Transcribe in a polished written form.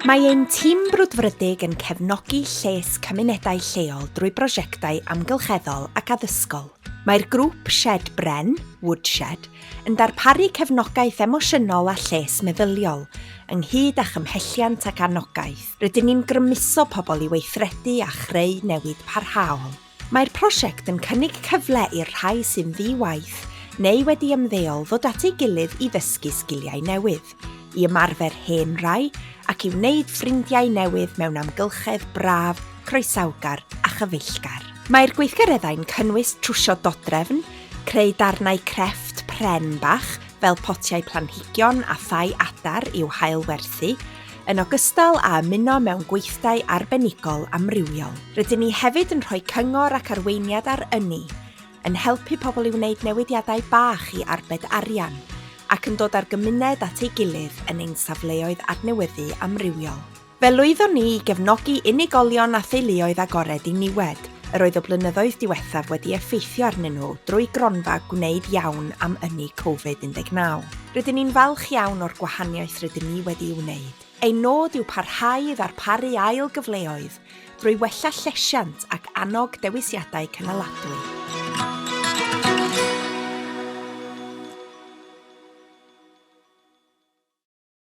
Mae ein tîm brwdfrydig yn cefnogi lles cymunedau lleol drwy brosiectau amgylcheddol ac addysgol. Mae'r grŵp Shed Bren, Woodshed, yn darparu cefnogaeth emosiynol a lles meddyliol, ynghyd â chymhelliant ac anogaeth. Rydyn ni'n grymuso pobl i weithredu a chreu newid parhaol. Mae'r prosiect yn cynnig cyfle i'r rhai sy'n ddi-waith neu wedi ymddeol ddod at ei gilydd i ddysgu sgiliau newydd, i ymarfer hen rai ac i wneud ffrindiau newydd mewn amgylchedd braf, croesawgar a chyfeillgar. Mae'r gweithgareddau'n cynnwys trwsio dodrefn, creu darnau crefft pren bach fel potiau planhigion a thai adar i'w hailwerthu, yn ogystal â ymuno mewn gweithdai arbenigol amrywiol. Rydyn ni hefyd yn rhoi cyngor ac arweiniad ar ynni, yn helpu pobl i wneud newidiadau bach i arbed arian, ac yn dod ar gymuned at ei gilydd yn ein safleoedd adnewyddu amrywiol. Fe lwyddon ni i gefnogi unigolion a theuluoedd agored i niwed, yr oedd y blynyddoedd diwethaf wedi effeithio arnyn nhw drwy gronfa gwneud iawn am ynni Covid-19. Rydyn ni'n falch iawn o'r gwahaniaeth rydyn ni wedi wneud. Ein nod yw parhau i ddarparu ail gyfleoedd drwy wella llesiant ac annog dewisiadau cynaladwy.